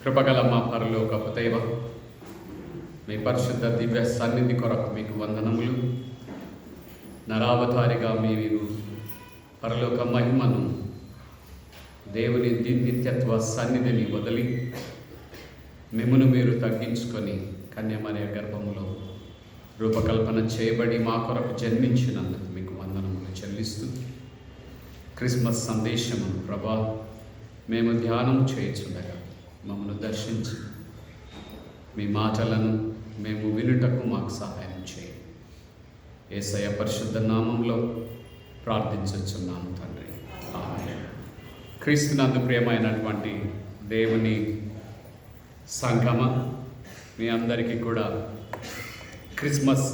కృపగల మా పరలోకపు దైవ, మీ పరిశుద్ధ దివ్య సన్నిధి కొరకు మీకు వందనములు. నరావతారిగా మీరు పరలోక మహిమను, దేవుని నిత్యత్వ సన్నిధిని వదిలి మిమ్మును మీరు తగ్గించుకొని కన్యమరియ గర్భములో రూపకల్పన చేయబడి మా కొరకు జన్మించినందుకు మీకు వందనములు చెల్లిస్తూ, క్రిస్మస్ సందేశమును ప్రభా మేము ధ్యానం చేయుచుండగా మమ్మల్ని దర్శించి మీ మాటలను మేము వినుటకు మాకు సహాయం చేయండి. యేసయ్య పరిశుద్ధ నామంలో ప్రార్థించుచున్నాము తండ్రి, ఆమేన్. క్రీస్తునందు ప్రియమైనటువంటి దేవుని సంగమ, మీ అందరికీ కూడా క్రిస్మస్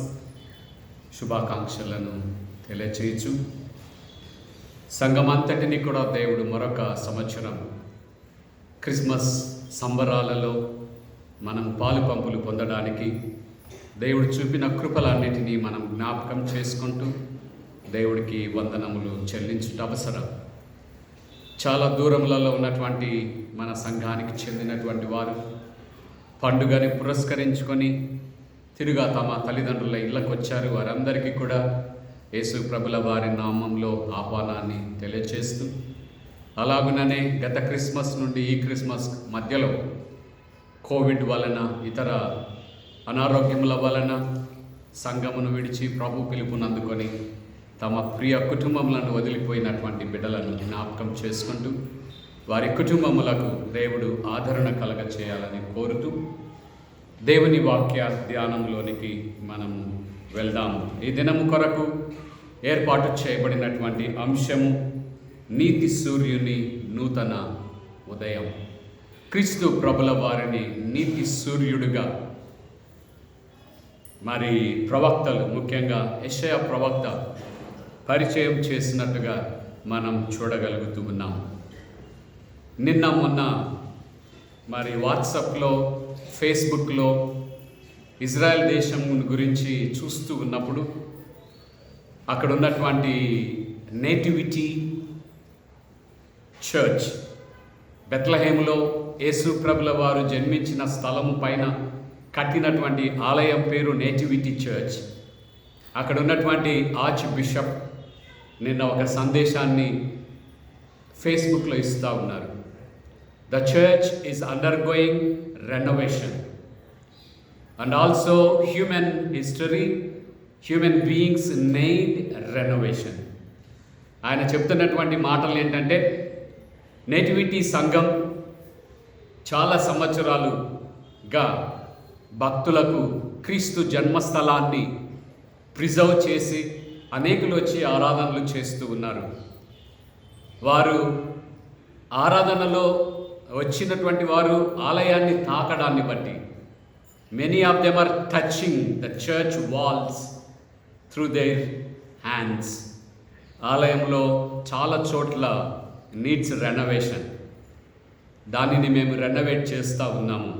శుభాకాంక్షలను తెలియచేయచ్చు. సంఘమంతటిని కూడా దేవుడు మరొక సంవత్సరం క్రిస్మస్ సంబరాలలో మనం పాలు పంపులు పొందడానికి దేవుడు చూపిన కృపలన్నిటినీ మనం జ్ఞాపకం చేసుకుంటూ దేవుడికి వందనములు చెల్లించుట అవసరం. చాలా దూరములలో ఉన్నటువంటి మన సంఘానికి చెందినటువంటి వారు పండుగని పురస్కరించుకొని తిరుగా తమ తల్లిదండ్రుల ఇళ్ళకు వచ్చారు. వారందరికీ కూడా యేసు ప్రభుల వారి నామంలో ఆహ్వానాన్ని తెలియచేస్తూ, అలాగుననే గత క్రిస్మస్ నుండి ఈ క్రిస్మస్ మధ్యలో కోవిడ్ వలన, ఇతర అనారోగ్యముల వలన సంఘమును విడిచి ప్రభు పిలుపునందుకొని తమ ప్రియ కుటుంబములను వదిలిపోయినటువంటి బిడ్డలను జ్ఞాపకం చేసుకుంటూ వారి కుటుంబములకు దేవుడు ఆదరణ కలగ చేయాలని కోరుతూ దేవుని వాక్య ధ్యానంలోనికి మనము వెళ్దాము. ఈ దినము కొరకు ఏర్పాటు చేయబడినటువంటి అంశము నీతి సూర్యుని నూతన ఉదయం. క్రీస్తు ప్రభుల వారిని నీతి సూర్యుడిగా మరి ప్రవక్తలు, ముఖ్యంగా యెషయా ప్రవక్త పరిచయం చేసినట్టుగా మనం చూడగలుగుతూ ఉన్నాం. నిన్న మొన్న మరి వాట్సాప్లో, ఫేస్బుక్లో ఇజ్రాయెల్ దేశం గురించి చూస్తూ ఉన్నప్పుడు అక్కడ ఉన్నటువంటి నేటివిటీ చర్చ్, బెత్లెహేములో యేసు ప్రభుల వారు జన్మించిన స్థలము పైన కట్టినటువంటి ఆలయం పేరు నేటివిటీ చర్చ్. అక్కడ ఉన్నటువంటి ఆర్చ్ బిషప్ నిన్న ఒక సందేశాన్ని ఫేస్బుక్లో ఇస్తూ ఉన్నారు. The church is undergoing renovation and also human history, human beings need renovation. ఆయన చెప్తున్నటువంటి మాటలు ఏంటంటే, నేటివిటీ సంఘం చాలా సంవత్సరాలుగా భక్తులకు క్రీస్తు జన్మస్థలాన్ని ప్రిజర్వ్ చేసి అనేకులు వచ్చి ఆరాధనలు చేస్తూ ఉన్నారు. వారు ఆరాధనలో వచ్చినటువంటి వారు ఆలయాన్ని తాకడాన్ని బట్టి many of them are touching the church walls through their hands. ఆలయంలో చాలా చోట్ల నీడ్స్ రెనోవేషన్. దానిని మేము రెనోవేట్ చేస్తూ ఉన్నాము.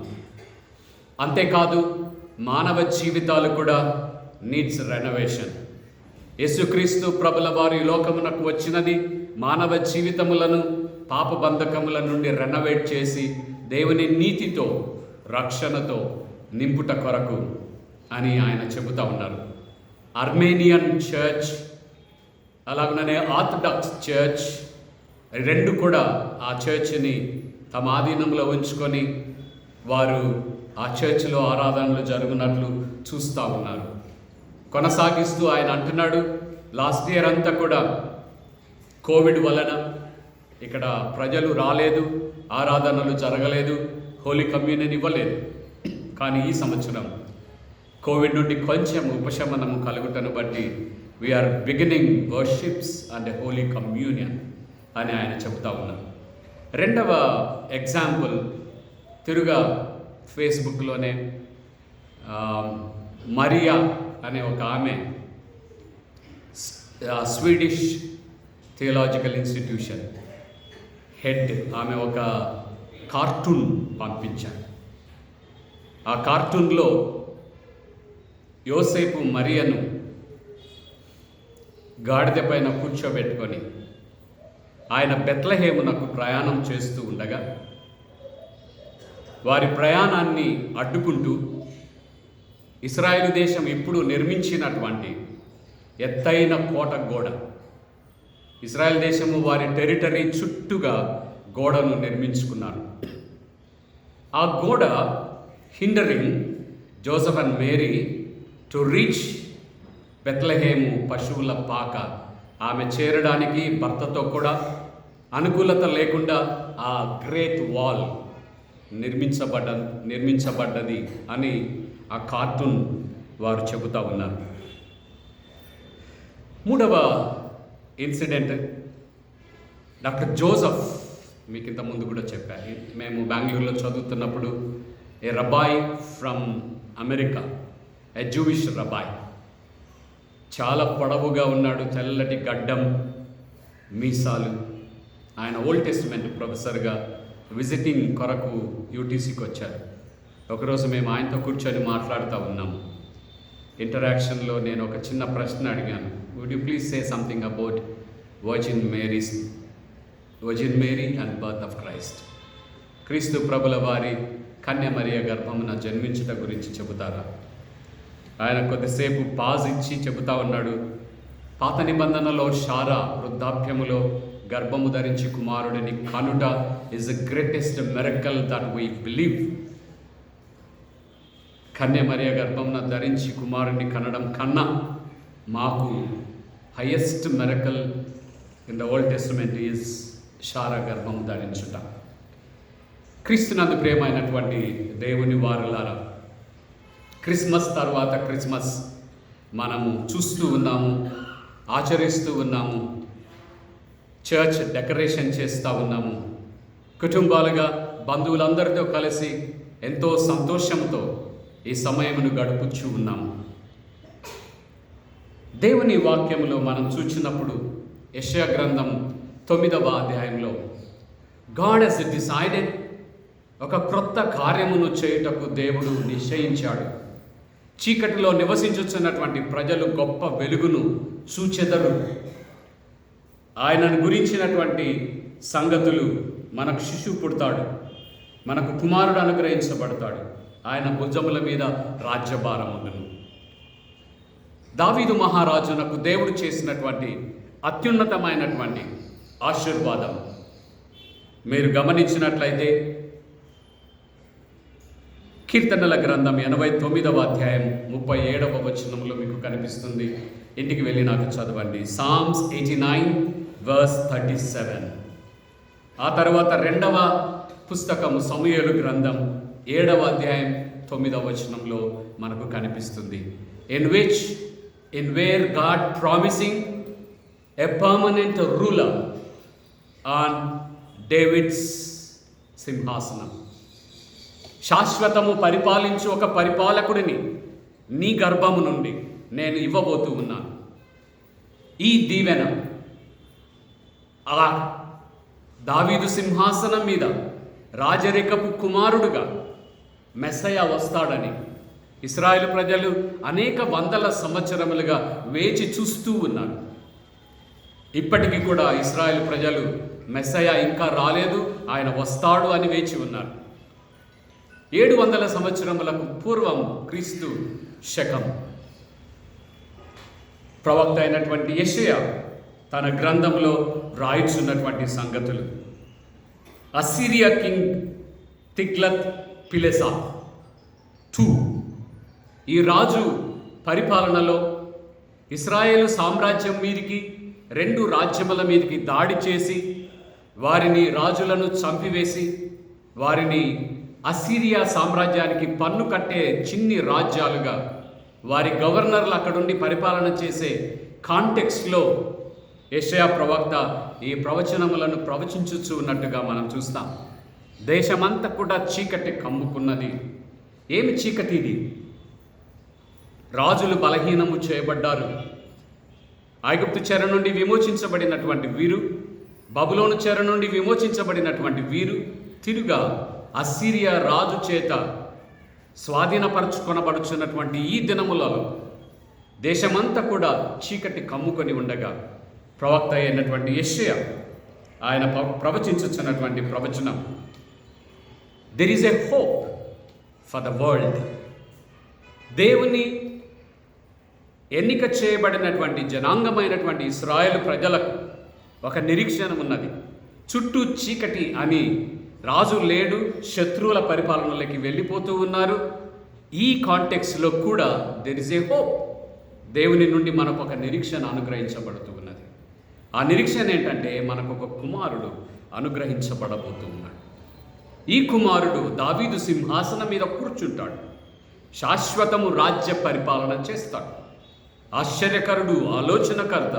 అంతేకాదు మానవ జీవితాలు కూడా నీడ్స్ రెనోవేషన్. యేసుక్రీస్తు ప్రభుల వారి లోకమునకు వచ్చినది మానవ జీవితములను పాపబంధకముల నుండి రెనోవేట్ చేసి దేవుని నీతితో, రక్షణతో నింపుట కొరకు అని ఆయన చెబుతూ ఉన్నారు. అర్మేనియన్ చర్చ్, అలాగనే ఆర్థడాక్స్ చర్చ్, రెండు కూడా ఆ చర్చ్ని తమ ఆధీనంలో ఉంచుకొని వారు ఆ చర్చ్లో ఆరాధనలు జరుగునట్లు చూస్తూ ఉన్నారు. కొనసాగిస్తూ ఆయన అంటున్నాడు, లాస్ట్ ఇయర్ అంతా కూడా కోవిడ్ వలన ఇక్కడ ప్రజలు రాలేదు, ఆరాధనలు జరగలేదు, హోలీ కమ్యూనియన్ ఇవ్వలేదు. కానీ ఈ సంవత్సరం కోవిడ్ నుండి కొంచెం ఉపశమనము కలుగుటను బట్టి we are beginning worships and holy communion అని ఆయన చెప్తా ఉన్నారు. రెండవ ఎగ్జాంపుల్, తిరుగా ఫేస్బుక్లోనే మరియా అనే ఒక ఆమె స్వీడిష్ థియలాజికల్ ఇన్స్టిట్యూషన్ హెడ్, ఆమె ఒక కార్టూన్ పంపించారు. ఆ కార్టూన్లో యోసేపు మరియను గాడిద పైన కూర్చోబెట్టుకొని ఆయన బెత్లెహేమునకు ప్రయాణం చేస్తూ ఉండగా వారి ప్రయాణాన్ని అడ్డుకుంటూ ఇశ్రాయేలు దేశం ఇప్పుడు నిర్మించినటువంటి ఎత్తైన కోట గోడ, ఇశ్రాయేల్ దేశము వారి టెరిటరీ చుట్టూగా గోడను నిర్మించుకున్నారు. ఆ గోడ hindering Joseph and Mary to reach బెత్లెహేము పశువుల పాక. ఆమె చేరడానికి భర్తతో కూడా అనుకూలత లేకుండా ఆ గ్రేట్ వాల్ నిర్మించబడ్డది అని ఆ కార్టూన్ వారు చెబుతూ ఉన్నారు. మూడవ ఇన్సిడెంట్ డాక్టర్ జోసెఫ్. మీకు ఇంత ముందు కూడా చెప్పాను, మేము బెంగళూరులో చదువుతున్నప్పుడు a rabbi from America, a Jewish rabbi, చాలా పొడవుగా ఉన్నాడు, తెల్లటి గడ్డం, మీసాలు. ఆయన ఓల్డ్ టెస్టిమెంట్ ప్రొఫెసర్గా విజిటింగ్ కొరకు యూటీసీకి వచ్చారు. ఒకరోజు మేము ఆయనతో కూర్చొని మాట్లాడుతూ ఉన్నాము. ఇంటరాక్షన్లో నేను ఒక చిన్న ప్రశ్న అడిగాను, would you please say something about virgin Mary and birth of Christ. క్రీస్తు ప్రభుల వారి కన్య మరియ గర్భమున జన్మించుట గురించి చెబుతారా? ఆయన కొద్దిసేపు పాజ్ ఇచ్చి చెబుతా ఉన్నాడు, పాత నిబంధనలో శారా వృద్ధాప్యములో గర్భము ధరించి కుమారుడిని కనుట is the greatest miracle that we believe. కన్య మరియ గర్భమున ధరించి కుమారుడిని కనడం కన్నా మాకు highest miracle in the Old Testament is శారా గర్భం ధరించుట. క్రీస్తునందు ప్రియమైనటువంటి దేవుని వారలారా, క్రిస్మస్ తర్వాత క్రిస్మస్ మనము చూస్తూ ఉన్నాము, ఆచరిస్తూ ఉన్నాము, చర్చ్ డెకరేషన్ చేస్తూ ఉన్నాము, కుటుంబాలుగా బంధువులందరితో కలిసి ఎంతో సంతోషంతో ఈ సమయమును గడుపుచూ ఉన్నాము. దేవుని వాక్యములో మనం చూచినప్పుడు యెషయా గ్రంథం 9వ అధ్యాయంలో గాడ్ హస్ డిసైడెడ్, ఒక క్రొత్త కార్యమును చేయుటకు దేవుడు నిశ్చయించాడు. చీకటిలో నివసించుచున్నటువంటి ప్రజలు గొప్ప వెలుగును చూచెదరు. ఆయనను గురించినటువంటి సంగతులు, మనకు శిశువు పుడతాడు, మనకు కుమారుడు అనుగ్రహించబడతాడు, ఆయన భుజముల మీద రాజ్యభారం ఉండును. దావీదు మహారాజునకు దేవుడు చేసినటువంటి అత్యున్నతమైనటువంటి ఆశీర్వాదం మీరు గమనించినట్లయితే కీర్తనల గ్రంథం 89వ అధ్యాయం 37వ వచనంలో మీకు కనిపిస్తుంది. ఇంటికి వెళ్ళి నాకు చదవండి. Psalms 89 verse 37. ఆ తర్వాత రెండవ పుస్తకము సమూయేలు గ్రంథం 7వ అధ్యాయం 9వ వచనంలో మనకు కనిపిస్తుంది. in where God promising a permanent ruler on David's సింహాసనం. శాశ్వతము పరిపాలించు ఒక పరిపాలకుడిని నీ గర్భము నుండి నేను ఇవ్వబోతూ ఉన్నాను. ఈ దీవెన ఆ దావీదు సింహాసనం మీద రాజరికపు కుమారుడుగా మెస్సయ వస్తాడని ఇశ్రాయేలు ప్రజలు అనేక వందల సంవత్సరములుగా వేచి చూస్తూ ఉన్నారు. ఇప్పటికీ కూడా ఇశ్రాయేలు ప్రజలు మెస్సయ ఇంకా రాలేదు, ఆయన వస్తాడు అని వేచి ఉన్నారు. 700 సంవత్సరములకు పూర్వం క్రీస్తు శకం ప్రవక్త అయినటువంటి యెషయా తన గ్రంథంలో రాయిచున్నటువంటి సంగతులు. అస్సిరియా కింగ్ తిగ్లత్ పిలెసర్ II ఈ రాజు పరిపాలనలో ఇశ్రాయేలు సామ్రాజ్యం మీదికి 2 రాజ్యముల మీదికి దాడి చేసి వారిని రాజులను చంపివేసి వారిని అస్సిరియా సామ్రాజ్యానికి పన్ను కట్టే చిన్ని రాజ్యాలుగా వారి గవర్నర్లు అక్కడుండి పరిపాలన చేసే కాంటెక్స్ట్లో యెషయా ప్రవక్త ఈ ప్రవచనములను ప్రవచించుచూ ఉన్నట్టుగా మనం చూస్తాం. దేశమంతా కూడా చీకటి కమ్ముకున్నది. ఏమి చీకటి ఇది? రాజులు బలహీనము చేయబడ్డారు. ఐగుప్తు చెర నుండి విమోచించబడినటువంటి వీరు, బబులోను చెర నుండి విమోచించబడినటువంటి వీరు తిరుగా అస్సిరియా రాజు చేత స్వాధీనపరచుకొనబడుచున్నటువంటి ఈ దినములలో దేశమంతా కూడా చీకటి కమ్ముకొని ఉండగా ప్రవక్త అయినటువంటి యెషయా ఆయన ప్రవచించుచున్నటువంటి ప్రవచనం there is a hope for the world. దేవుని ఎన్నిక చేయబడినటువంటి జనాంగమైనటువంటి ఇశ్రాయేలు ప్రజలకు ఒక నిరీక్షణ ఉన్నది. చుట్టూ చీకటి అని రాజు లేడు, శత్రువుల పరిపాలనలోకి వెళ్ళిపోతూ ఉన్నారు. ఈ కాంటెక్స్లో కూడా దెర్ ఇస్ ఏ హోప్. దేవుని నుండి మనకు ఒక నిరీక్షణ అనుగ్రహించబడుతూ ఉన్నది. ఆ నిరీక్షణ ఏంటంటే మనకు ఒక కుమారుడు అనుగ్రహించబడబోతూ ఉన్నాడు. ఈ కుమారుడు దావీదు సింహాసనం మీద కూర్చుంటాడు, శాశ్వతము రాజ్య పరిపాలన చేస్తాడు. ఆశ్చర్యకరుడు, ఆలోచనకర్త.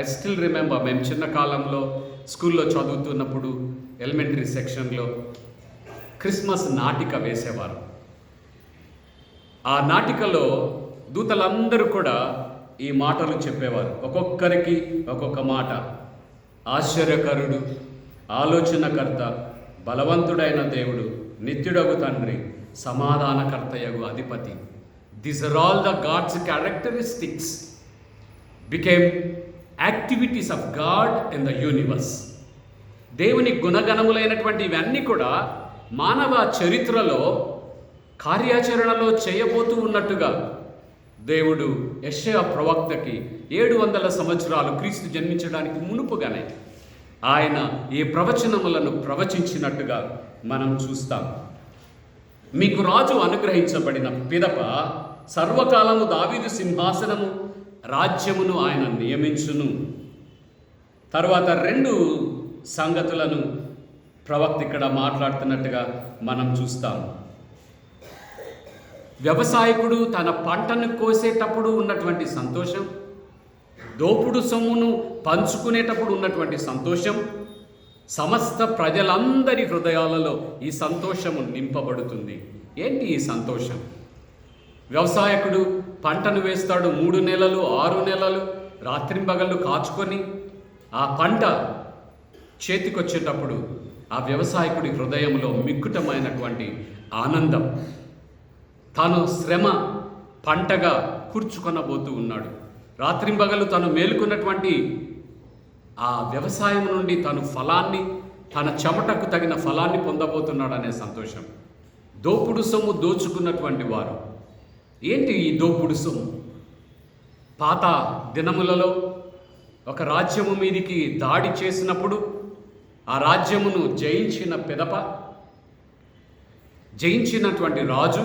ఐ స్టిల్ రిమెంబర్, మేము చిన్న కాలంలో స్కూల్లో చదువుతున్నప్పుడు ఎలిమెంటరీ సెక్షన్లో క్రిస్మస్ నాటిక వేసేవారు. ఆ నాటికలో దూతలందరూ కూడా ఈ మాటలు చెప్పేవారు, ఒక్కొక్కరికి ఒక్కొక్క మాట. ఆశ్చర్యకరుడు, ఆలోచనకర్త, బలవంతుడైన దేవుడు, నిత్యుడగు తండ్రి, సమాధానకర్తయగు అధిపతి. These are all the God's characteristics became activities of God in the universe. దేవుని గుణగణములైనటువంటి ఇవన్నీ కూడా మానవ చరిత్రలో కార్యాచరణలో చేయబోతూ ఉన్నట్టుగా దేవుడు యెషయా ప్రవక్తకి 700 సంవత్సరాలు క్రీస్తు జన్మించడానికి మునుపుగానే ఆయన ఈ ప్రవచనములను ప్రవచించినట్టుగా మనం చూస్తాం. మీకు రాజు అనుగ్రహించబడిన పిదప సర్వకాలము దావీదు సింహాసనము రాజ్యమును ఆయన నియమించును. తర్వాత 2 సంగతులను ప్రవక్త ఇక్కడ మాట్లాడుతున్నట్టుగా మనం చూస్తాం. వ్యవసాయకుడు తన పంటను కోసేటప్పుడు ఉన్నటువంటి సంతోషం, దోపుడు సొమ్మును పంచుకునేటప్పుడు ఉన్నటువంటి సంతోషం, సమస్త ప్రజలందరి హృదయాలలో ఈ సంతోషము నింపబడుతుంది. ఏంటి ఈ సంతోషం? వ్యవసాయకుడు పంటను వేస్తాడు, 3 నెలలు 6 నెలలు రాత్రింబగళ్ళు కాచుకొని ఆ పంట చేతికొచ్చేటప్పుడు ఆ వ్యవసాయకుడి హృదయంలో మిక్కుటమైనటువంటి ఆనందం. తాను శ్రమ పంటగా కూర్చుకొనబోతూ ఉన్నాడు. రాత్రింబగళ్ళు తను మేలుకున్నటువంటి ఆ వ్యవసాయం నుండి తను ఫలాన్ని, తన చెమటకు తగిన ఫలాన్ని పొందబోతున్నాడు అనే సంతోషం. దోపుడు సొమ్ము దోచుకున్నటువంటి వారు. ఏంటి ఈ దోపుడు సొమ్ము? పాత దినములలో ఒక రాజ్యము మీదికి దాడి చేసినప్పుడు ఆ రాజ్యమును జయించిన పిదప, జయించినటువంటి రాజు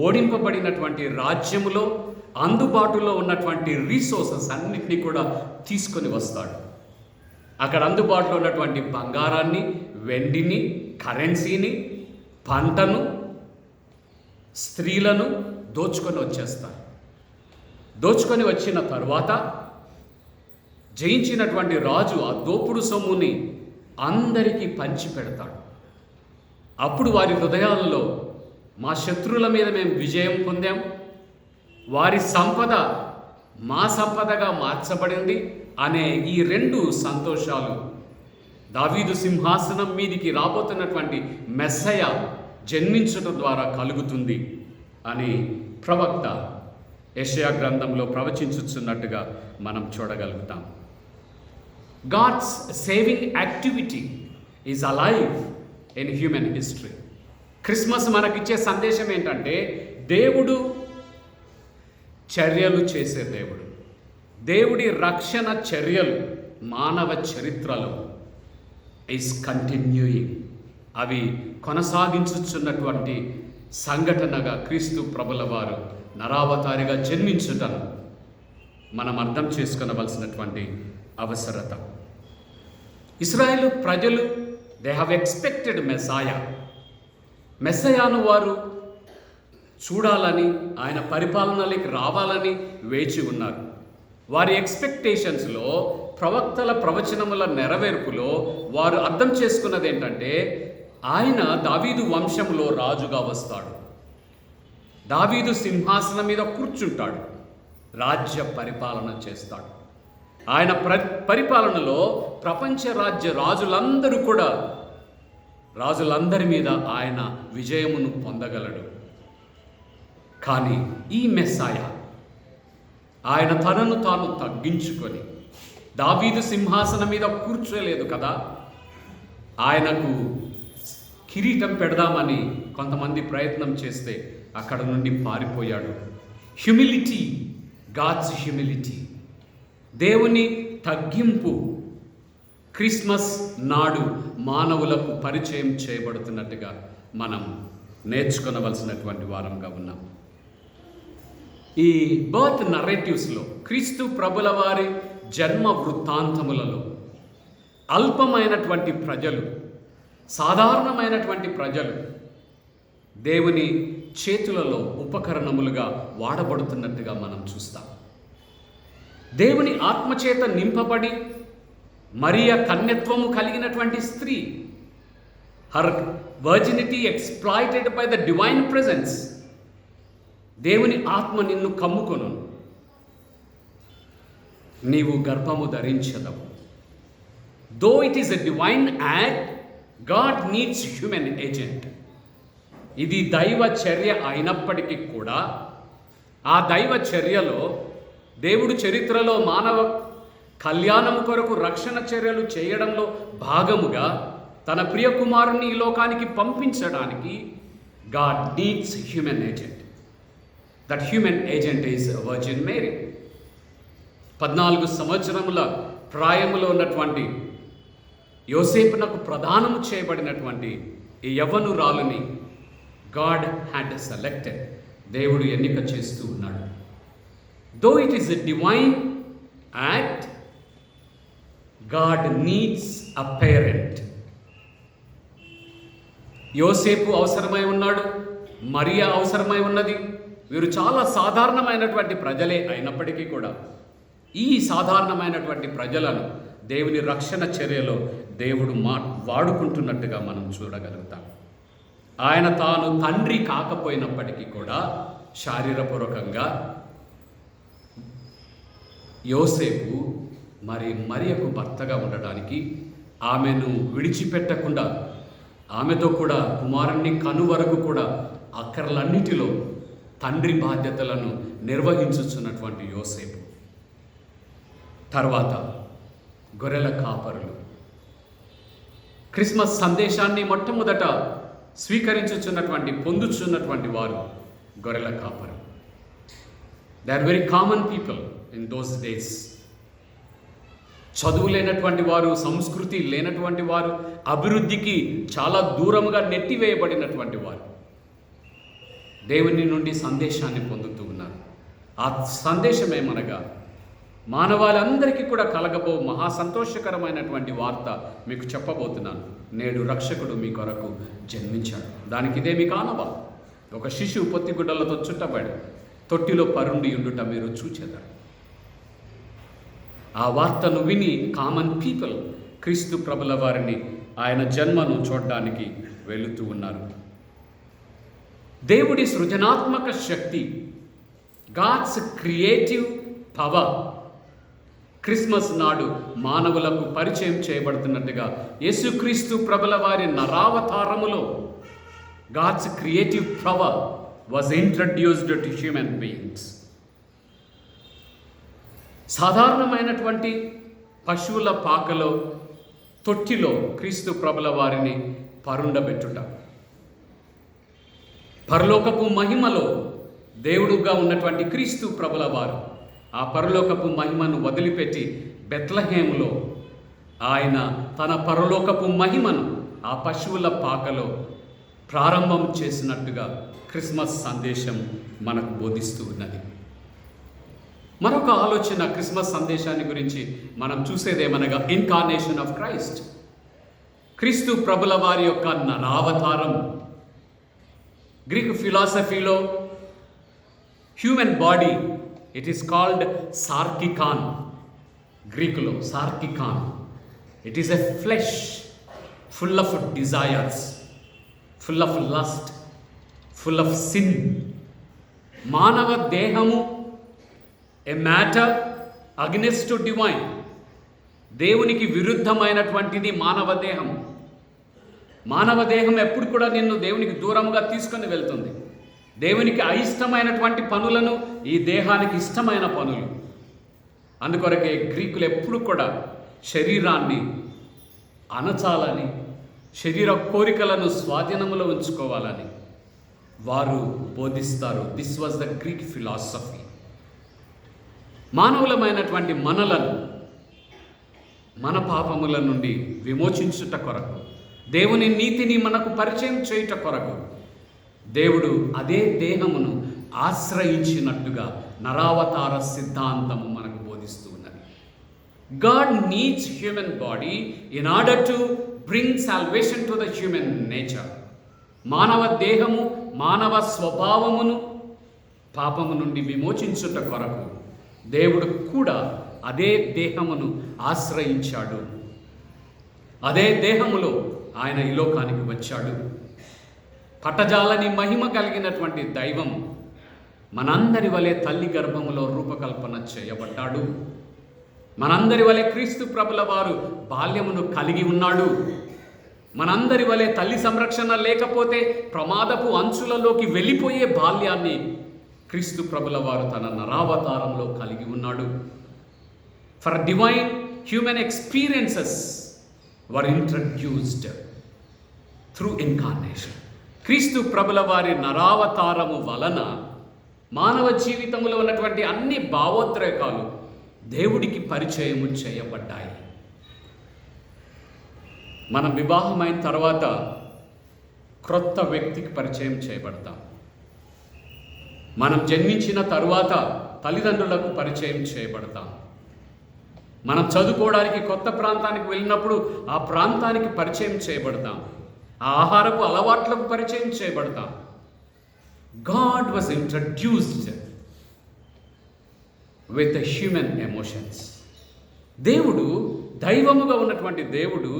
ఓడింపబడినటువంటి రాజ్యములో అందుబాటులో ఉన్నటువంటి రీసోర్సెస్ అన్నిటినీ కూడా తీసుకొని వస్తాడు. అక్కడ అందుబాటులో ఉన్నటువంటి బంగారాన్ని, వెండిని, కరెన్సీని, పంటను, స్త్రీలను దోచుకొని వచ్చేస్తారు. దోచుకొని వచ్చిన తర్వాత జయించినటువంటి రాజు ఆ దోపుడు సొమ్ముని అందరికీ పంచి పెడతాడు. అప్పుడు వారి హృదయాలలో మా శత్రువుల మీద మేము విజయం పొందాం, వారి సంపద మా సంపదగా మార్చబడింది అనే ఈ 2 సంతోషాలు దావీదు సింహాసనం మీదికి రాబోతున్నటువంటి మెస్సయ జన్మించడం ద్వారా కలుగుతుంది అని ప్రవక్త యెషయా గ్రంథంలో ప్రవచించుచున్నట్టుగా మనం చూడగలుగుతాం. God's saving activity is alive in human history. Christmas మనకిచ్చే సందేశం ఏంటంటే దేవుడు చర్యలు చేసే దేవుడు. దేవుడి రక్షణ చర్యలు మానవ చరిత్రలో ఈజ్ కంటిన్యూయింగ్. అవి కొనసాగించుచున్నటువంటి సంఘటనగా క్రీస్తు ప్రభుల వారు నరావతారిగా జన్మించుటను మనం అర్థం చేసుకొనవలసినటువంటి అవసరత. ఇశ్రాయేలు ప్రజలు దే హ్యావ్ ఎక్స్పెక్టెడ్ మెస్సాయా. మెస్సయాను వారు చూడాలని, ఆయన పరిపాలనలోకి రావాలని వేచి ఉన్నారు. వారి ఎక్స్పెక్టేషన్స్లో, ప్రవక్తల ప్రవచనముల నెరవేర్పులో వారు అర్థం చేసుకున్నది ఏంటంటే ఆయన దావీదు వంశంలో రాజుగా వస్తాడు, దావీదు సింహాసనం మీద కూర్చుంటాడు, రాజ్య పరిపాలన చేస్తాడు. ఆయన పరిపాలనలో ప్రపంచ రాజులందరూ కూడా, రాజులందరి మీద ఆయన విజయమును పొందగలడు. కానీ ఈ మెస్సాయ ఆయన తనను తాను తగ్గించుకొని దావీదు సింహాసనం మీద కూర్చోలేదు కదా. ఆయనకు కిరీటం పెడదామని కొంతమంది ప్రయత్నం చేస్తే అక్కడ నుండి పారిపోయాడు. హ్యూమిలిటీ, గాడ్స్ హ్యూమిలిటీ, దేవుని తగ్గింపు క్రిస్మస్ నాడు మానవులకు పరిచయం చేయబడుతున్నట్టుగా మనం నేర్చుకొనవలసినటువంటి వారంగా ఉన్నాం. ఈ బర్త్ నరేటివ్స్లో, క్రీస్తు ప్రభుల వారి జన్మ వృత్తాంతములలో అల్పమైనటువంటి ప్రజలు, సాధారణమైనటువంటి ప్రజలు దేవుని చేతులలో ఉపకరణములుగా వాడబడుతున్నట్టుగా మనం చూస్తాం. దేవుని ఆత్మచేత నింపబడి మరియ కన్యత్వము కలిగినటువంటి స్త్రీ, her virginity exploited by the divine presence. దేవుని ఆత్మ నిన్ను కమ్ముకొను, నీవు గర్భము ధరించదవు. Though it is a divine act, God needs human agent. ఇది దైవ చర్య అయినప్పటికీ కూడా ఆ దైవ చర్యలో దేవుడు చరిత్రలో మానవ కళ్యాణం కొరకు రక్షణ చర్యలు చేయడంలో భాగముగా తన ప్రియ కుమారుని ఈ లోకానికి పంపించడానికి God needs human agent. That human agent is virgin Mary. 14 సంవత్సరముల ప్రాయములో ఉన్నటువంటి యోసేపునకు ప్రదానము చేయబడినటువంటి ఈ యవ్వనురాలుని గాడ్ హ్యాడ్ సెలెక్టెడ్, దేవుడు ఎన్నిక చేస్తూ ఉన్నాడు. దో it is a divine act, God needs a parent. యోసేపు అవసరమై ఉన్నాడు, మరియా అవసరమై ఉన్నది. వీరు చాలా సాధారణమైనటువంటి ప్రజలే అయినప్పటికీ కూడా ఈ సాధారణమైనటువంటి ప్రజలను దేవుని రక్షణ చర్యలో దేవుడు వాడుకుంటున్నట్టుగా మనం చూడగలుగుతాం. ఆయన తాను తండ్రి కాకపోయినప్పటికీ కూడా శారీరపూర్వకంగా యోసేపు మరియకు భర్తగా ఉండడానికి, ఆమెను విడిచిపెట్టకుండా ఆమెతో కూడా కుమారుణ్ణి కను వరకు కూడా అక్కర్లన్నిటిలో తండ్రి బాధ్యతలను నిర్వహించుచున్నటువంటి యోసేపు. తర్వాత గొర్రెల కాపరులు క్రిస్మస్ సందేశాన్ని మొట్టమొదట పొందుచున్నటువంటి వారు గొర్రెల కాపరు. They are very common people in those days. చదువు లేనటువంటి వారు, సంస్కృతి లేనటువంటి వారు, అభివృద్ధికి చాలా దూరంగా నెట్టివేయబడినటువంటి వారు దేవుని నుండి సందేశాన్ని పొందుతూ ఉన్నారు. ఆ సందేశం ఏమనగా మానవాళందరికీ కూడా కలగబో మహా సంతోషకరమైనటువంటి వార్త మీకు చెప్పబోతున్నాను. నేడు రక్షకుడు మీ కొరకు జన్మించాడు. దానికి ఇదే మీకు ఆనవా. ఒక శిశువు పొత్తిగుడ్డలతో చుట్టబడి తొట్టిలో పరుండి ఉండుట మీరు చూచెదరు. ఆ వార్తను విని కామన్ పీపుల్ క్రీస్తు ప్రభుల వారిని, ఆయన జన్మను చూడడానికి వెళుతూ ఉన్నారు. దేవుడి సృజనాత్మక శక్తి, గాడ్స్ క్రియేటివ్ పవర్ క్రిస్మస్ నాడు మానవులకు పరిచయం చేయబడుతున్నట్టుగా యేసుక్రీస్తు ప్రభుల వారి నరావతారములో God's creative power was introduced to human beings. సాధారణమైనటువంటి పశువుల పాకలో, తొట్టిలో క్రీస్తు ప్రభుల వారిని పరుండబెట్టుట, పరలోకపు మహిమలో దేవుడుగా ఉన్నటువంటి క్రీస్తు ప్రభుల వారు ఆ పరలోకపు మహిమను వదిలిపెట్టి బెత్లహేములో ఆయన తన పరలోకపు మహిమను ఆ పశువుల పాకలో ప్రారంభం చేసినట్టుగా క్రిస్మస్ సందేశం మనకు బోధిస్తూ ఉన్నది. మరొక ఆలోచన క్రిస్మస్ సందేశాన్ని గురించి మనం చూసేదేమనగా ఇన్కార్నేషన్ ఆఫ్ క్రైస్ట్, క్రీస్తు ప్రభుల వారి యొక్క నరావతారం. గ్రీక్ ఫిలాసఫీలో human body, it is called sarkikon. గ్రీకులో sarkikon, it is a flesh full of desires, full of lust, full of sin. మానవ దేహము a matter against to divine, దేవునికి విరుద్ధమైనటువంటిది మానవ దేహం. మానవ దేహం ఎప్పుడు కూడా నిన్ను దేవునికి దూరంగా తీసుకొని వెళ్తుంది. దేవునికి అయిష్టమైనటువంటి పనులను ఈ దేహానికి ఇష్టమైన పనులు. అందుకొరకే గ్రీకులు ఎప్పుడు కూడా శరీరాన్ని అణచాలని, శరీర కోరికలను స్వాధీనములో ఉంచుకోవాలని వారు బోధిస్తారు. This was the Greek philosophy. మానవులమైనటువంటి మనలను మన పాపముల నుండి విమోచించుట కొరకు, దేవుని నీతిని మనకు పరిచయం చేయుట కొరకు దేవుడు అదే దేహమును ఆశ్రయించినట్టుగా నరావతార సిద్ధాంతము మనకు బోధిస్తూ ఉన్నది. God needs human body in order to bring salvation to the human nature. మానవ దేహము, మానవ స్వభావమును పాపము నుండి విమోచించుట కొరకు దేవుడు కూడా అదే దేహమును ఆశ్రయించాడు. అదే దేహములో ఆయన ఈ లోకానికి వచ్చాడు. పట్టజాలని మహిమ కలిగినటువంటి దైవం మనందరి వలె తల్లి గర్భములో రూపకల్పన చేయబడ్డాడు. మనందరి వలె క్రీస్తు ప్రభుల వారు బాల్యమును కలిగి ఉన్నాడు. మనందరి వలె తల్లి సంరక్షణ లేకపోతే ప్రమాదపు అంచులలోకి వెళ్ళిపోయే బాల్యాన్ని క్రీస్తు ప్రభుల వారు తన నరావతారంలో కలిగి ఉన్నాడు. For divine human experiences were introduced through incarnation. క్రీస్తు ప్రభుల వారి నరావతారము వలన మానవ జీవితంలో ఉన్నటువంటి అన్ని భావోద్రేకాలు దేవుడికి పరిచయము చేయబడ్డాయి. మనం వివాహమైన తర్వాత క్రొత్త వ్యక్తికి పరిచయం చేయబడతాం. మనం జన్మించిన తరువాత తల్లిదండ్రులకు పరిచయం చేయబడతాం. మనం చదువుకోవడానికి కొత్త ప్రాంతానికి వెళ్ళినప్పుడు ఆ ప్రాంతానికి పరిచయం చేయబడతాం. ఆ ఆహారపు అలవాట్లకు పరిచయం చేయబడతాం. God was introduced with the human emotions. దేవుడు, దైవముగా ఉన్నటువంటి దేవుడు,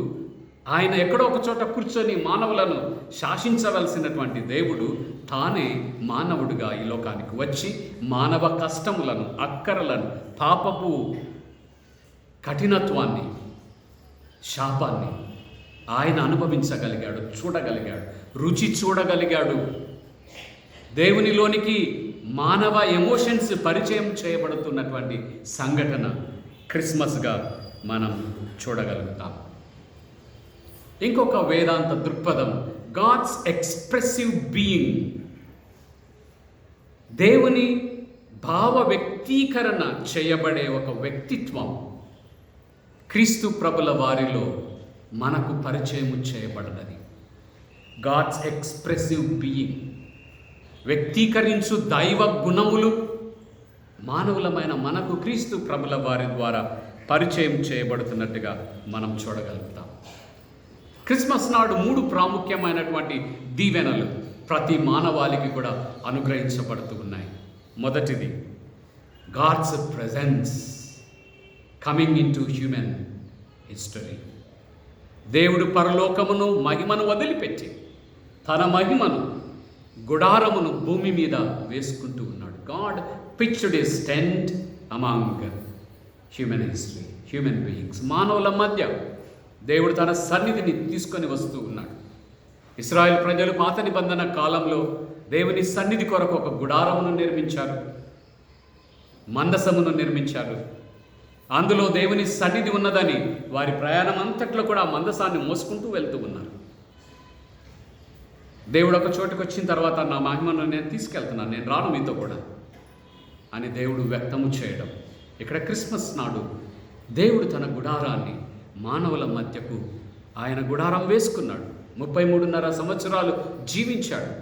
ఆయన ఎక్కడో ఒక చోట కూర్చొని మానవులను శాసించవలసినటువంటి దేవుడు తానే మానవుడిగా ఈ లోకానికి వచ్చి మానవ కష్టములను, అక్కరలను, పాపపు కఠినత్వాన్ని, శాపాన్ని ఆయన అనుభవించగలిగాడు, చూడగలిగాడు, రుచి చూడగలిగాడు. దేవునిలోనికి మానవ ఎమోషన్స్ పరిచయం చేయబడుతున్నటువంటి సంఘటన క్రిస్మస్గా మనం చూడగలుగుతాం. ఇంకొక వేదాంత దృక్పథం, గాడ్స్ ఎక్స్ప్రెసివ్ బీయింగ్. దేవుని భావ వ్యక్తీకరణ చేయబడే ఒక వ్యక్తిత్వం క్రీస్తు ప్రభుల వారిలో మనకు పరిచయం చేయబడినది. గాడ్స్ ఎక్స్ప్రెసివ్ బీయింగ్, వ్యక్తీకరించు దైవ గుణములు మానవులమైన మనకు క్రీస్తు ప్రభుల వారి ద్వారా పరిచయం చేయబడుతున్నట్టుగా మనం చూడగలుగుతాం. క్రిస్మస్ నాడు 3 ప్రాముఖ్యమైనటువంటి దీవెనలు ప్రతి మానవాళికి కూడా అనుగ్రహించబడుతూ ఉన్నాయి. మొదటిది, God's presence coming in to human history. దేవుడు పరలోకమును మహిమను వదిలిపెట్టి తన మహిమను, గుడారమును భూమి మీద వేసుకుంటూ ఉన్నాడు. God pictured his tent among human history, human beings. మానవుల మధ్య దేవుడు తన సన్నిధిని తీసుకొని వస్తూ ఉన్నాడు. ఇశ్రాయేల్ ప్రజలు పాత నిబంధన కాలంలో దేవుని సన్నిధి కొరకు ఒక గుడారమును నిర్మించారు, మందసమును నిర్మించారు. అందులో దేవుని సన్నిధి ఉన్నదని వారి ప్రయాణం అంతట్లో కూడా ఆ మందసాన్ని మోసుకుంటూ వెళ్తూ ఉన్నారు. దేవుడు ఒక చోటుకు వచ్చిన తర్వాత నా మహిమను నేను తీసుకెళ్తున్నాను, నేను రాను మీతో కూడా అని దేవుడు వ్యక్తము చేయడం. ఇక్కడ క్రిస్మస్ నాడు దేవుడు తన గుడారాన్ని మానవుల మధ్యకు ఆయన గుడారం వేసుకున్నాడు. 33.5 సంవత్సరాలు జీవించాడు.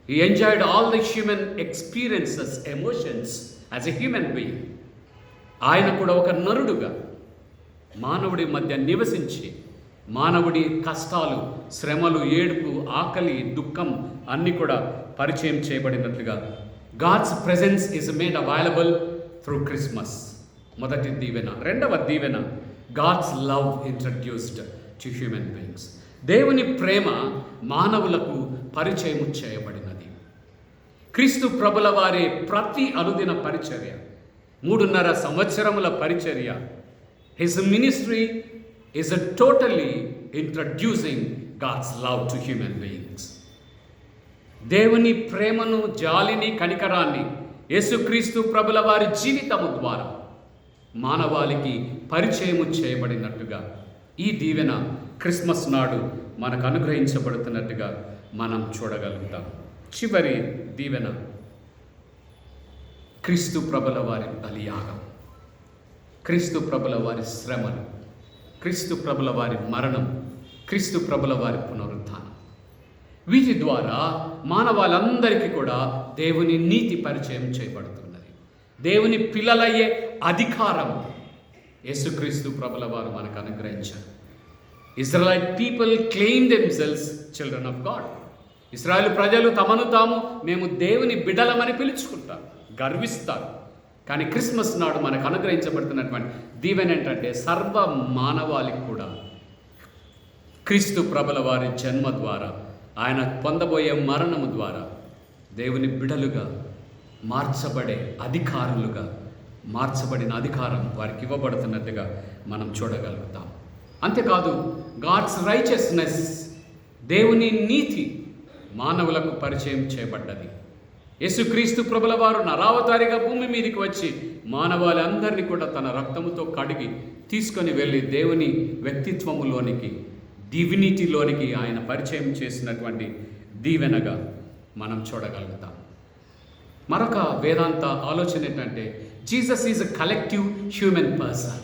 He enjoyed all the human experiences, emotions as a human being. ఆయన కూడా ఒక నరుడుగా మానవుడి మధ్య నివసించి మానవుడి కష్టాలు, శ్రమలు, ఏడుపు, ఆకలి, దుఃఖం అన్నీ కూడా పరిచయం చేయబడినట్లుగా God's presence is made available through Christmas. మొదటి దీవెన. రెండవ దీవెన, God's love introduced to human beings. దేవుని ప్రేమ మానవులకు పరిచయం చేయబడినది. క్రీస్తు ప్రభుల వారి ప్రతి అనుదిన పరిచర్య, 3.5 సంవత్సరముల పరిచర్య, his ministry is totally introducing God's love to human beings. దేవుని ప్రేమను, జాలిని, కనికరాన్ని యేసుక్రీస్తు ప్రభుల వారి జీవితము ద్వారా మానవాళికి పరిచయము చేయబడినట్టుగా ఈ దీవెన క్రిస్మస్ నాడు మనకు అనుగ్రహించబడుతున్నట్టుగా మనం చూడగలుగుతాం. చివరి దీవెన క్రీస్తు ప్రభుల వారి బలియాగం, క్రీస్తు ప్రభుల వారి శ్రమలు, క్రీస్తు ప్రభుల వారి మరణం, క్రీస్తు ప్రభుల వారి పునరుత్థానం. వీటి ద్వారా మానవాళందరికీ కూడా దేవుని నీతి పరిచయం చేయబడుతున్నది. దేవుని పిల్లలయ్యే అధికారం యేసుక్రీస్తు ప్రభుల వారు మనకు అనుగ్రహించారు. Israel people claim themselves children of God. ఇశ్రాయేలు ప్రజలు తమను తాము మేము దేవుని బిడ్డలమని పిలుచుకుంటారు, గర్విస్తారు. కానీ క్రిస్మస్ నాడు మనకు అనుగ్రహించబడుతున్నటువంటి దీవెన ఏంటంటే సర్వ మానవాళికి కూడా క్రీస్తు ప్రభుల వారి జన్మ ద్వారా, ఆయన పొందబోయే మరణము ద్వారా దేవుని బిడలుగా మార్చబడే అధికారులుగా, మార్చబడిన అధికారం వారికి ఇవ్వబడుతున్నట్టుగా మనం చూడగలుగుతాం. అంతేకాదు గాడ్స్ రైచియస్నెస్, దేవుని నీతి మానవులకు పరిచయం చేయబడ్డది. యేసుక్రీస్తు ప్రభుల వారు నరావతారిగా భూమి మీదకి వచ్చి మానవాళందరినీ కూడా తన రక్తముతో కడిగి తీసుకొని వెళ్ళి దేవుని వ్యక్తిత్వములోనికి, డివినిటీలోనికి ఆయన పరిచయం చేసినటువంటి దీవెనగా మనం చూడగలుగుతాం. మరొక వేదాంత ఆలోచన ఏంటంటే Jesus is a collective human person.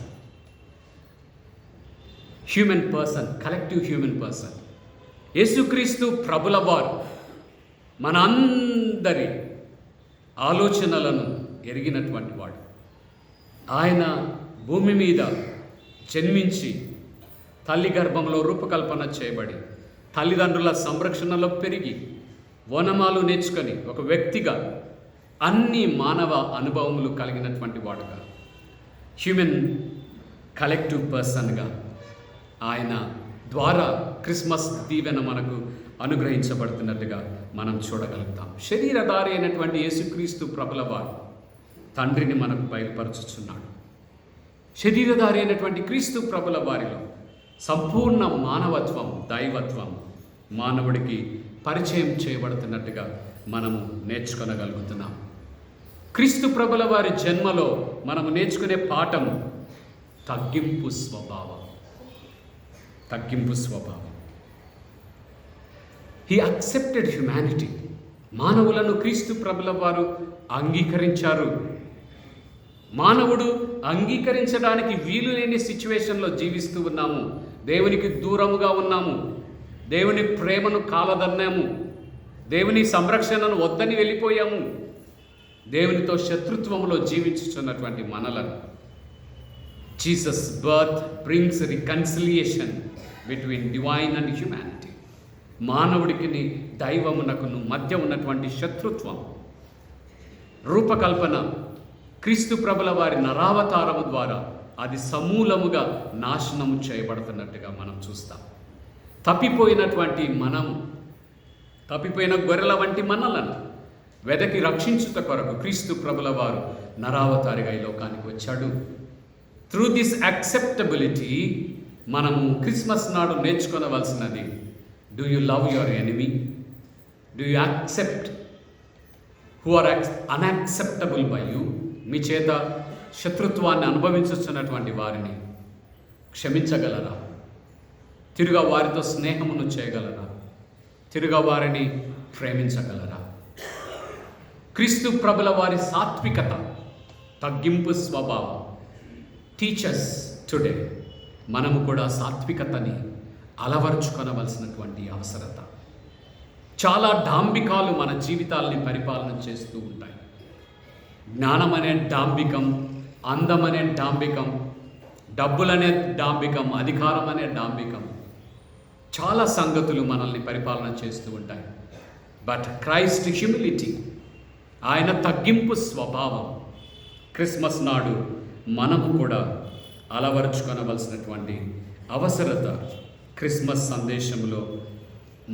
Collective human person. యేసుక్రీస్తు ప్రభుల వారు మన అందరి ఆలోచనలను ఎరిగినటువంటి వాడు. ఆయన భూమి మీద జన్మించి తల్లి గర్భంలో రూపకల్పన చేయబడి తల్లిదండ్రుల సంరక్షణలో పెరిగి వనమాలు నేర్చుకొని ఒక వ్యక్తిగా అన్ని మానవ అనుభవములు కలిగినటువంటి వాడుగా, హ్యూమన్ కలెక్టివ్ పర్సన్గా ఆయన ద్వారా క్రిస్మస్ దీవెన మనకు అనుగ్రహించబడుతున్నట్టుగా మనం చూడగలుగుతాం. శరీరధారి అయినటువంటి యేసుక్రీస్తు ప్రభుల వారు తండ్రిని మనకు బయలుపరచుచున్నాడు. శరీరధారి అయినటువంటి క్రీస్తు ప్రభుల వారిలో సంపూర్ణ మానవత్వం, దైవత్వం మానవుడికి పరిచయం చేయబడుతున్నట్టుగా మనము నేర్చుకొనగలుగుతున్నాం. క్రీస్తు ప్రభుల వారి జన్మలో మనము నేర్చుకునే పాఠము తగ్గింపు స్వభావం. He accepted humanity. మానవులను క్రీస్తు ప్రభుల వారు అంగీకరించారు. మానవుడు అంగీకరించడానికి వీలు లేని సిచ్యువేషన్లో జీవిస్తూ ఉన్నాము. దేవునికి దూరముగా ఉన్నాము. దేవుని ప్రేమను కాలదన్నాము. దేవుని సంరక్షణను వద్దని వెళ్ళిపోయాము. దేవునితో శత్రుత్వంలో జీవించుతున్నటువంటి మనలను Jesus birth brings reconciliation between divine and humanity. మానవుడికి దైవమునకును మధ్య ఉన్నటువంటి శత్రుత్వం రూపకల్పన క్రీస్తు ప్రభుల వారి నరావతారము ద్వారా అది సమూలముగా నాశనము చేయబడుతున్నట్టుగా మనం చూస్తాం. తప్పిపోయిన గొర్రెల వంటి మనలను వెదకి రక్షించుట కొరకు క్రీస్తు ప్రభుల వారు నరావతారిగా ఈ లోకానికి వచ్చాడు. త్రూ దిస్ యాక్సెప్టబిలిటీ మనము క్రిస్మస్ నాడు నేర్చుకోవలసినది, do you love your enemy? Do you accept who are unacceptable by you? మీ చేత శత్రుత్వాన్ని అనుభవించుతున్నటువంటి వారిని క్షమించగలరా? తిరుగా వారితో స్నేహమును చేయగలరా? తిరుగా వారిని ప్రేమించగలరా? క్రీస్తు ప్రభుల వారి సాత్వికత, తగ్గింపు స్వభావం టీచర్స్ టుడే మనము కూడా సాత్వికతని అలవర్చుకొనవలసినటువంటి అవసరత. చాలా డాంబికాలు మన జీవితాలని పరిపాలన చేస్తూ ఉంటాయి. జ్ఞానం అనే డాంబికం, అందం అనే డాంబికం, డబ్బులనే డాంబికం, అధికారం అనే డాంబికం, చాలా సంగతులు మనల్ని పరిపాలన చేస్తూ ఉంటాయి. బట్ క్రైస్ట్ హ్యూమిలిటీ, ఆయన తగ్గింపు స్వభావం క్రిస్మస్ నాడు మనము కూడా అలవరుచుకొనవలసినటువంటి అవసరత క్రిస్మస్ సందేశంలో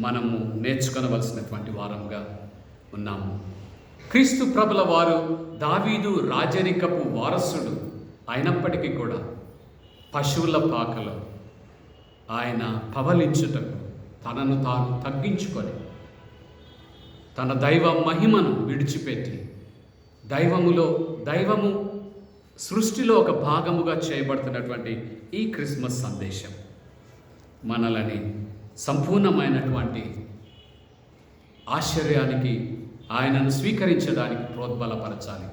మనము నేర్చుకొనవలసినటువంటి వారంగా ఉన్నాము. క్రీస్తు ప్రభుల వారు దావీదు రాజరికపు వారసుడు అయినప్పటికీ కూడా పశువుల పాకలో ఆయన పవలించుటకు తనను తాను తగ్గించుకొని తన దైవ మహిమను విడిచిపెట్టి దైవము సృష్టిలో ఒక భాగముగా చేయబడుతున్నటువంటి ఈ క్రిస్మస్ సందేశం మనలని సంపూర్ణమైనటువంటి ఆశ్చర్యానికి ఆయనను స్వీకరించడానికి ప్రోద్బలపరచాలి.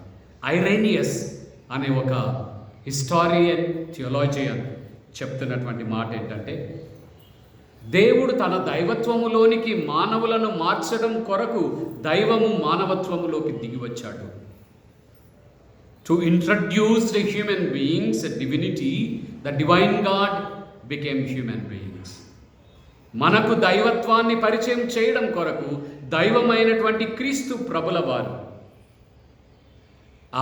ఐరేనియస్ అనే ఒక హిస్టారియన్ థియోలాజియన్ చెప్తున్నటువంటి మాట ఏంటంటే, దేవుడు తన దైవత్వములోనికి మానవులను మార్చడం కొరకు దైవము మానవత్వములోకి దిగివచ్చాడు. To introduce the human beings divinity, the divine God became human beings. మనకు దైవత్వాన్ని పరిచయం చేయడం కొరకు దైవమైనటువంటి క్రీస్తు ప్రభుల వారు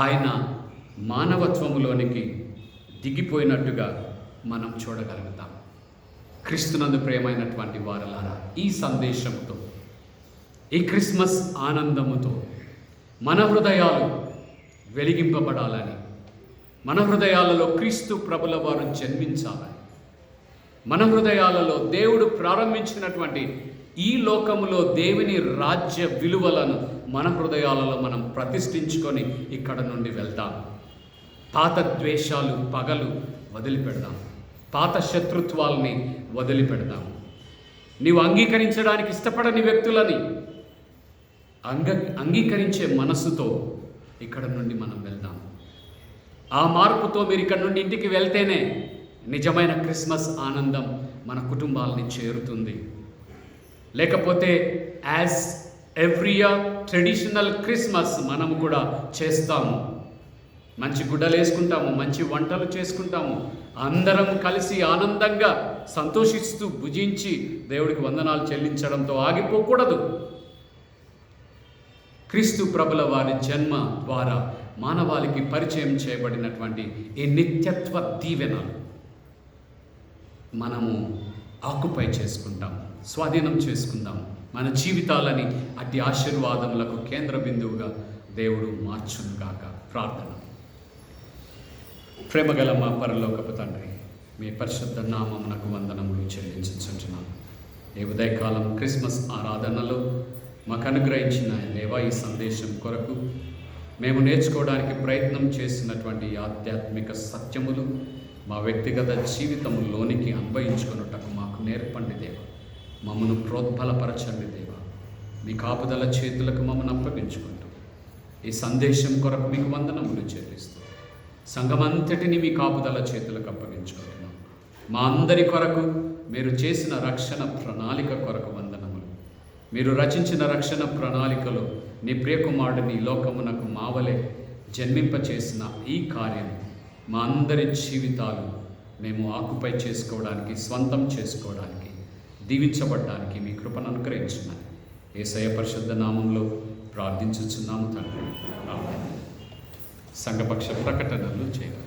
ఆయన మానవత్వములోనికి దిగిపోయినట్టుగా మనం చూడగలుగుతాం. క్రీస్తునందు ప్రేమైనటువంటి వారలారా, ఈ సందేశంతో, ఈ క్రిస్మస్ ఆనందముతో మన హృదయాలు వెలిగింపబడాలని, మన హృదయాలలో క్రీస్తు ప్రభుల వారు జన్మించాలని, మన హృదయాలలో దేవుడు ప్రారంభించినటువంటి ఈ లోకములో దేవుని రాజ్య విలువలను మన హృదయాలలో మనం ప్రతిష్ఠించుకొని ఇక్కడ నుండి వెళ్తాం. పాత ద్వేషాలు, పగలు వదిలిపెడదాం. పాత శత్రుత్వాల్ని వదిలిపెడదాం. నీవు అంగీకరించడానికి ఇష్టపడని వ్యక్తులని అంగీకరించే మనసుతో ఇక్కడ నుండి మనం వెళ్దాం. ఆ మార్పుతో మీరు ఇక్కడ నుండి ఇంటికి వెళ్తేనే నిజమైన క్రిస్మస్ ఆనందం మన కుటుంబాలని చేరుతుంది. లేకపోతే as every year traditional Christmas మనము కూడా చేస్తాము. మంచి గుడ్డలు వేసుకుంటాము, మంచి వంటలు చేసుకుంటాము, అందరం కలిసి ఆనందంగా సంతోషిస్తూ భుజించి దేవుడికి వందనాలు చెల్లించడంతో ఆగిపోకూడదు. క్రీస్తు ప్రభుల వారి జన్మ ద్వారా మానవాళికి పరిచయం చేయబడినటువంటి ఈ నిత్యత్వ దీవెనలు మనము ఆక్యుపై చేసుకుంటాం, స్వాధీనం చేసుకుందాం. మన జీవితాలని అట్టి ఆశీర్వాదములకు కేంద్ర బిందువుగా దేవుడు మార్చునుగాక. ప్రార్థన. ప్రేమగల మా పరలోకపు తండ్రి, మీ పరిశుద్ధ నామమునకు వందనములు చెల్లించుచున్నాను. ఈ ఉదయకాలం క్రిస్మస్ ఆరాధనలో మాకు అనుగ్రహించిన దేవా ఈ సందేశం కొరకు మేము నేర్చుకోవడానికి ప్రయత్నం చేసినటువంటి ఆధ్యాత్మిక సత్యములు మా వ్యక్తిగత జీవితంలోనికి అన్వయించుకొనుటకు మాకు నేర్పండి దేవా. మమ్మను ప్రోద్బలపరచండి దేవా. మీ కాపుదల చేతులకు మమ్మల్ని అప్పగించుకుంటూ ఈ సందేశం కొరకు మీకు వందనములు చెల్లిస్తూ సంఘమంతటిని మీ కాపుదల చేతులకు అప్పగించుకుంటున్నాం. మా అందరి కొరకు మీరు చేసిన రక్షణ ప్రణాళిక కొరకు వందనములు. మీరు రచించిన రక్షణ ప్రణాళికలో నీ ప్రియకుమారుడిని లోకమునకు మావలే జన్మింపచేసిన ఈ కార్యం మా అందరి జీవితాలు మేము ఆక్యుపై చేసుకోవడానికి, స్వంతం చేసుకోవడానికి, దీవించబడ్డానికి మీ కృపను అనుగ్రహించున్నాను. యేసయ్య పరిశుద్ధ నామంలో ప్రార్థించుచున్నాము తండ్రి. ఆమేన్. సంఘపక్ష ప్రకటనలు చేయాలి.